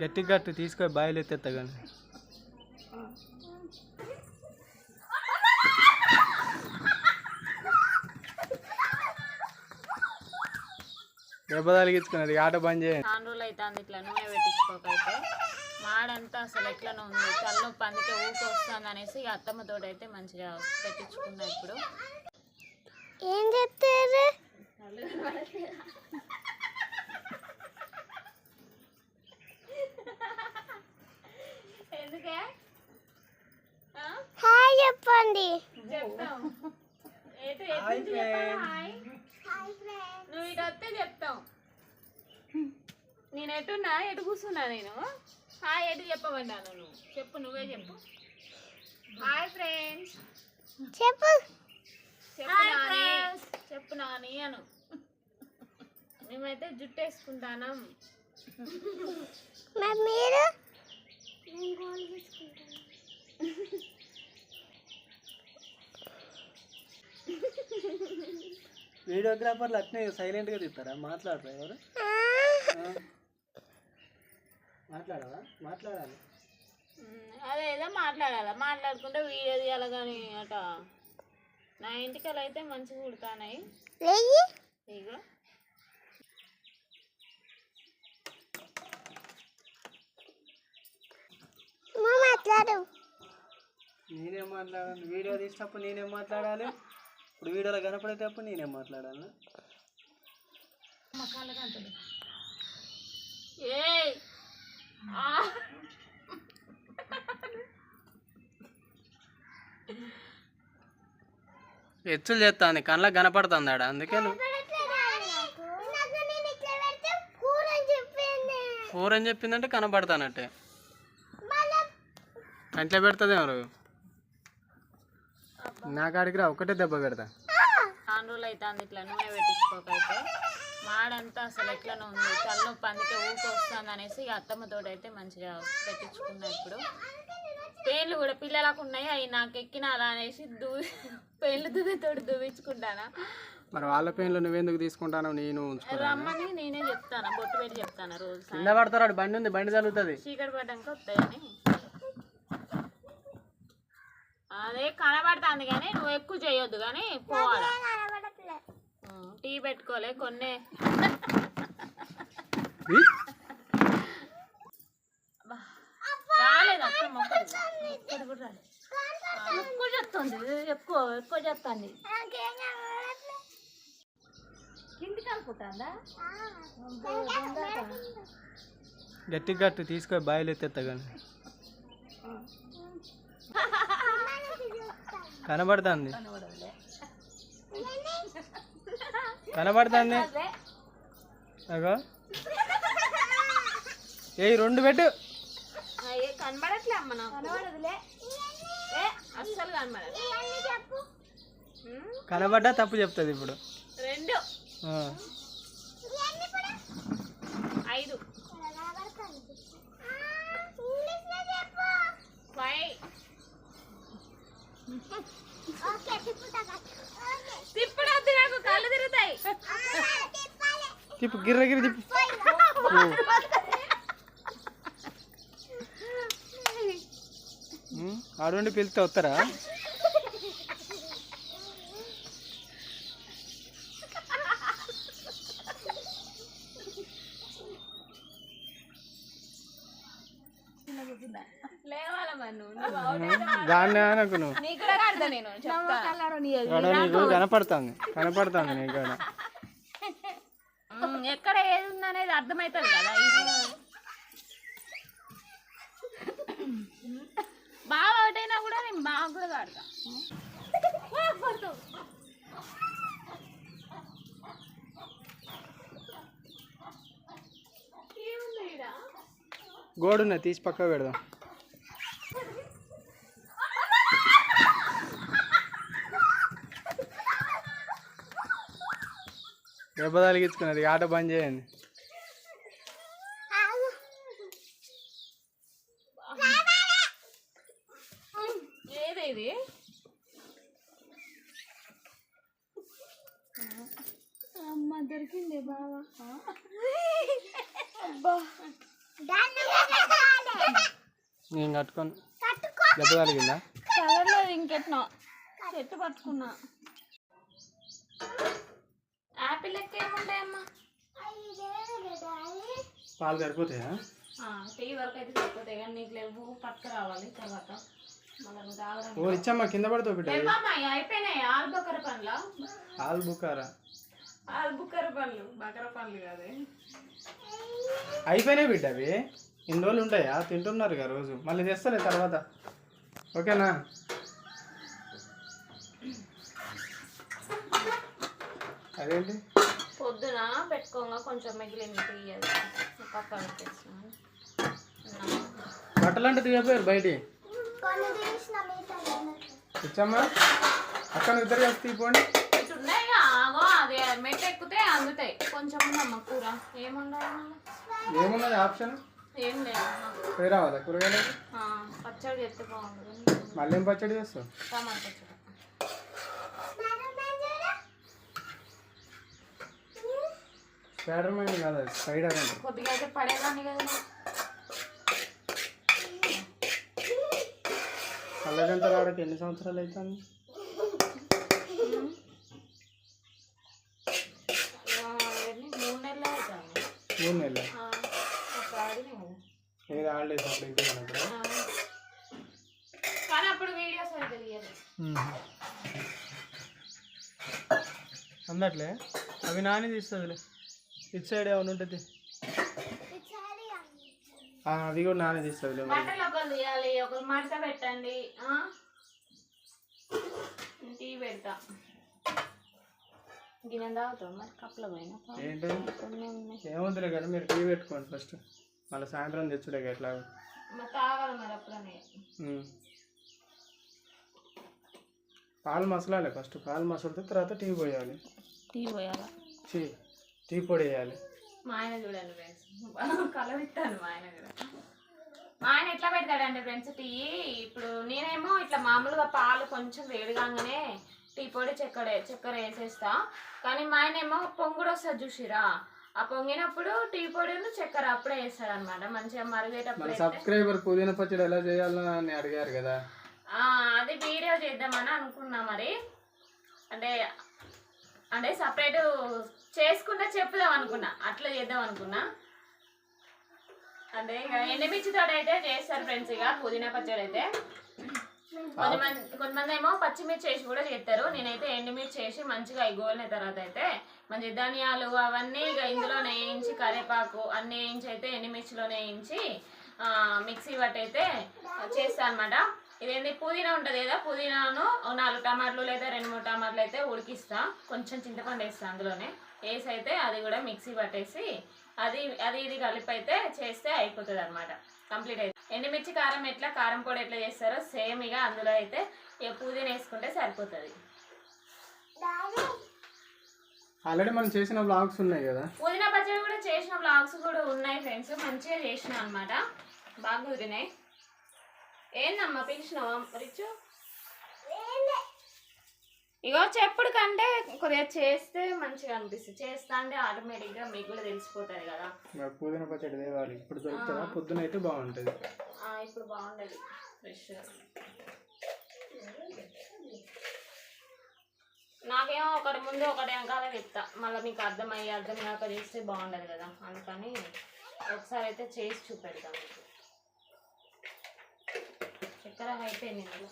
గట్టి గట్టు తీసుకో బాయిలు ఎత్తేస్తా కానీ దెబ్బ తలిగించుకున్నది ఆట బంద్ చేయండి. చాలా రోజులు అవుతుంది ఇట్లా నూనె పెట్టించుకోకైతే మాడంతా అసలు ఎట్లనో ఉంది తలనొప్పి అందుకే ఊరికి వస్తుంది అనేసి అత్తమ్మతో అయితే మంచిగా పెట్టించుకున్నా. ఇప్పుడు ఏం చెప్తారు ఎందుకే హాయ్ చెప్పండి. చెప్తాం నువ్వు ఇటు వస్తే చెప్తాం. నేను ఎటున్నా ఎటు కూర్చున్నా నేను హాయ్ ఎటు చెప్పమన్నాను నువ్వు చెప్పు నువ్వే చెప్పు. హాయ్ ఫ్రెండ్స్ చెప్పు చెప్పు నాని అను. మేమైతే జుట్టు వేసుకుంటాను. మరి మీరు వీడియోగ్రాఫర్లు అట్నే సైలెంట్గా తీస్తారా? మాట్లాడరా ఎవరు? మాట్లాడాలా? మాట్లాడాలి. అదేదో మాట్లాడాలా మాట్లాడుకుంటే వీడియో తీయాలి కానీ అట నా ఇంటికలు అయితే మంచిగా కుడతానాయి. ఇక మాట్లాడు. నేనేం మాట్లాడాలి? వీడియో తీసినప్పుడు నేనేం మాట్లాడాలి? ఇప్పుడు వీడియోలో కనపడేటప్పుడు నేనేం మాట్లాడాలి? హెచ్చులు చేస్తాను కళ్ళకి కనపడుతుంది ఆడ అందుకే నువ్వు ఫోర్ అని చెప్పిందంటే కనపడతానట్టే కంట్లో పెడుతుంది ఎవరు నా కాడికి రా ఒకటే దెబ్బ పెడతా. చాలా రోజులు అవుతుంది ఇట్లా నూనె పెట్టించుకోకైతే మాడంతా అసలు ఎట్లనో ఉంది తలనొప్పి అందుకే ఊరికి వస్తుంది అనేసి అత్తమ్మతో అయితే మంచిగా పెట్టించుకున్నా. ఇప్పుడు పేర్లు కూడా పిల్లలకు ఉన్నాయి అవి నాకు ఎక్కిన అలా అనేసి పేర్లు దువ్వితోటి దువ్వించుకుంటానా. మరి వాళ్ళ పెయిన్లు నువ్వెందుకు తీసుకుంటాను? నేను రమ్మని నేనే చెప్తాను బొట్టు పెట్టి చెప్తాను. రోజు కింద పడతారు బండి ఉంది బండి తగులుతుంది చీకటి పడ్డాక వస్తాయని అదే కనబడుతుంది కానీ నువ్వు ఎక్కువ చేయొద్దు కానీ పోవాలి. టీ పెట్టుకోలే కొన్ని రాలేదు అక్కడ మొక్కడు కూడా రాలేదు. ఎక్కువ చెప్తుంది ఎక్కువ చెప్తాంది కిందికి అనుకుంటుందా? గట్టి గట్టు తీసుకో బాయిలు ఎత్తేస్తా కానీ కనబడుతుంది కనబడుతుంది అగో ఏ రెండు పెట్టు కనబడట్లే అమ్మ నాకు కనబడదులే అస్సలు కనబడదు. కనబడ్డా తప్పు చెప్తుంది ఇప్పుడు. 2 5 తిప్పడద్దు నాకు కళ్ళు తిరుగుతాయి. తిప్పు గిర్ర గిర్ర తిప్పు. ఆడుండి పిలిస్తే వస్తారా? దాన్ని అనకు నువ్వు నీకు కనపడుతుంది కనపడుతుంది నీకు కూడా ఎక్కడ ఏది ఉందనేది అర్థమవుతుంది కదా. బాగా ఒకటైనా కూడా నేను బాగా కూడా కాడతా. గోడున్నా తీసి పక్క పెడదాం. దెబ్బ తలిగించుకున్నది ఆట బంద్ చేయండి. ఏదేది అమ్మ దొరికింది బావా. అబ్బా నేను కట్టుకోను. దెబ్బ కలిగిందా? చదవలేదు ఇంకెట్నో చెట్టు పట్టుకున్నా. యాపిల్ లెక్క ఏముంటాయమ్మా? పాలు సరిపోతాయా? టీ వరకు అయితే సరిపోతాయి కానీ నీకు లేవు, పట్టుకు రావాలి తర్వాత మళ్ళీ నువ్వు తాగడం. ఓ ఇచ్చమ్మా, కింద పడుతుంది బిడ్డ. అయిపోయినాయి ఆల్బకర పండ్ల. ఆలు బుకారా? ఆల్బుకర పండ్లు, బకర పండ్లు కాదే. అయిపోయినాయి బిడ్డ అవి. ఇన్ని రోజులు ఉంటాయా? తింటున్నారు కదా రోజు. మళ్ళీ తెస్తలే తర్వాత, ఓకేనా? అదేంటి పొద్దున పెట్టుకోగా కొంచెం మిగిలింది తీయదు, పక్కన పెట్టేస్తున్నాను. బట్టలు అంటే దిగపోయారు బయటి. ఇచ్చమ్మా, అక్కడ ఇద్దరు కలిసి తీసుకోండి. ఇటున్నాయి ఆగో, అదే మెట్టు ఎక్కితే అందుతాయి. కొంచెం ఉందమ్మ కూర. ఏముండాలి? ఏమున్నది ఆప్షన్? ఏం లేదు. పోయి రావాలా కూరగాయలు? పచ్చడి చేస్తే బాగుంటుంది. మళ్ళీ ఏం పచ్చడి చేస్తావు? టమాటా పచ్చడి. స్పైడర్ మ్యాన్ కాదు, స్పైడర్ అంటే. కొద్దిగా అయితే పడేదాన్ని కదా. కళ్ళగంట రావడానికి ఎన్ని సంవత్సరాలు అవుతుంది? 3 నెలలు అవుతుంది. 3 నెలలు. ఏది హాలిడేస్ అప్పుడు ఇంటికి వెళ్ళినప్పుడు? కానీ అప్పుడు వీడియోస్ అయితే తీయలేదు. అందట్లే అవి నాని తీస్తుందిలే. ఇటు సైడ్ ఏమైనా ఉంటుంది, అవి కూడా నాని తీస్తుంది. బట్టలు ఒకరు తీయాలి, ఒకరు మడత పెట్టండి. టీ పెడతా. గిన్నె తాగుతాం మరి కప్పులో పోయినా ఏంటి? ఏముందిలే కదా, మీరు టీ పెట్టుకోండి ఫస్ట్, మళ్ళీ సాయంత్రం తెచ్చుడే ఎట్లా తాగాలి మరి అప్పుడనే. పాలు మసలాలి ఫస్ట్. పాలు మసలితే తర్వాత టీ పోయాలి. టీ పోయాలా? టీ పొడి వేయాలి. మా ఆయన చూడండి ఫ్రెండ్స్, కలర్ ఇస్తాను. మా ఆయన కూడా, మా ఆయన ఎట్లా పెడతాడంటే ఫ్రెండ్స్ టీ, ఇప్పుడు నేనేమో ఇట్లా మామూలుగా పాలు కొంచెం వేడిగానే టీ పొడి చక్కెర వేసేస్తా. కానీ మా ఆయన ఏమో పొంగుడు వస్తుంది చూసిరా, ఆ పొంగినప్పుడు టీ పొడిను చక్కెర అప్పుడే వేస్తాడు అనమాట. మంచిగా మరిగేటప్పుడు. సబ్స్క్రైబర్ పుదీనా పచ్చడి ఎలా చేయాలని అడిగారు కదా, అది వీడియో చేద్దామని అనుకున్నా. మరి అంటే సపరేట్ చేసుకుంటే చెప్పుదాం అనుకున్నా, అట్లా చేద్దాం అనుకున్నా. అంటే ఇక ఎండుమిర్చితో అయితే చేస్తారు ఫ్రెండ్స్. ఇక పుదీనా పచ్చడి అయితే కొంతమంది ఏమో పచ్చిమిర్చి వేసి కూడా చేస్తారు. నేనైతే ఎండుమిర్చి వేసి మంచిగా గోలిన తర్వాత అయితే మంచి ధనియాలు అవన్నీ ఇక ఇందులో వేయించి, కరివేపాకు అన్నీ వేయించి అయితే ఎండుమిర్చిలో వేయించి మిక్సీ పట్టి అయితే చేస్తాను అనమాట. ఇదేంటి పుదీనా ఉంటుంది కదా, పుదీనాను 4 టమాటాలు లేదా 2-3 టమాటాలు అయితే ఉడికిస్తా. కొంచెం చింతపండు వేస్తా అందులోనే వేసి అయితే అది కూడా మిక్సీ పట్టేసి ఇది కలిపి అయితే చేస్తే అయిపోతుంది అనమాట. కంప్లీట్ అయితే ఎండుమిర్చి కారం ఎట్లా, కారం పొడి ఎట్లా చేస్తారో సేమ్ ఇక అందులో అయితే ఇక పుదీనా వేసుకుంటే సరిపోతుంది. ఆల్రెడీ మనం చేసిన బ్లాగ్స్ ఉన్నాయి కదా, పుదీనా పచ్చడి కూడా చేసిన బ్లాగ్స్ కూడా ఉన్నాయి ఫ్రెండ్స్. మంచిగా చేసిన అనమాట, బాగా కుదిరినాయి. ఏందమ్మా పిలిచినావా రిచు? ఇగో చెప్పుడు కంటే కొద్దిగా చేస్తే మంచిగా అనిపిస్తుంది. చేస్తా అంటే ఆటోమేటిక్గా మీకు కూడా తెలిసిపోతుంది కదా. పుదీనా పచ్చడి తేవాలి ఇప్పుడు దొరుకుతుందా? పొద్దున అయితే బాగుంటుంది. ఇప్పుడు బాగుండదు ఫ్రెష్. నాకేమో ఒకటి ముందు ఒకటి వెనకాల చెప్తా, మళ్ళీ మీకు అర్థం కాక చేస్తే బాగుండదు కదా. అందుకని ఒకసారి అయితే చేసి చూపెడతాం మీకు. చక్కెర అయిపోయింది ఇందులో.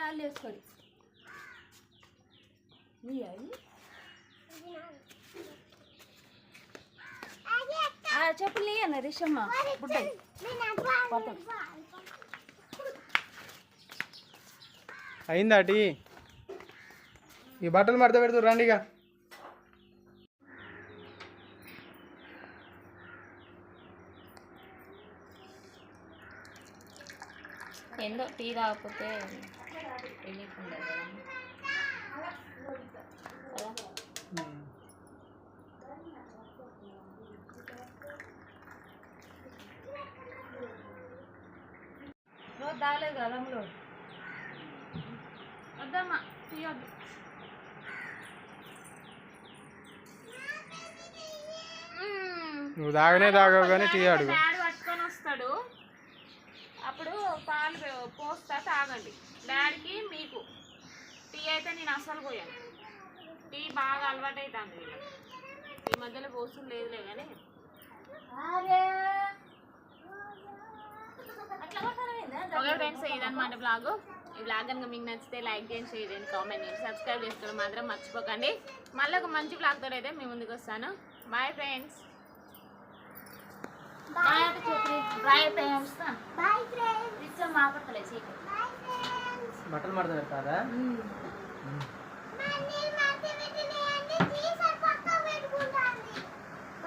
వాళ్ళు వేసుకోండి. చెప్పులు అన్న రిషమ్మ అయిందా టీ? ఈ బట్టలు మడత పెడుతూ రండి. ఇక ఏందో టీ తాగకపోతే రిలీఫ్ ఉండదు కదా. రోజు తాగలేదు కదా అమ్ములు. వద్దమ్మా టీ వద్దు. నువ్వు తాగనే తాగవు కానీ టీ అడుగు. డాడీ పట్టుకొని వస్తాడు, అప్పుడు పాలు పోస్తా తాగండి. డాడీకి మీకు టీ అయితే నేను అస్సలు పోయాను. టీ బాగా అలవాటు అవుతుంది వీళ్ళకి. ఈ మధ్యలో పోసులు లేదులే కానీ. ఓకే ఫ్రెండ్స్, ఇదన్నమాట బ్లాగ్. ఈ బ్లాగ్ కనుక మీకు నచ్చితే లైక్ చేయండి, షేర్ చేయండి, కామెంట్ చేయండి, సబ్స్క్రైబ్ చేసుకోవడం మాత్రం మర్చిపోకండి. మళ్ళీ ఒక మంచి బ్లాగ్తో అయితే మీ ముందుకు వస్తాను. Bye friends. బట్టలు మడత పెడతారా?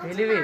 తెలివి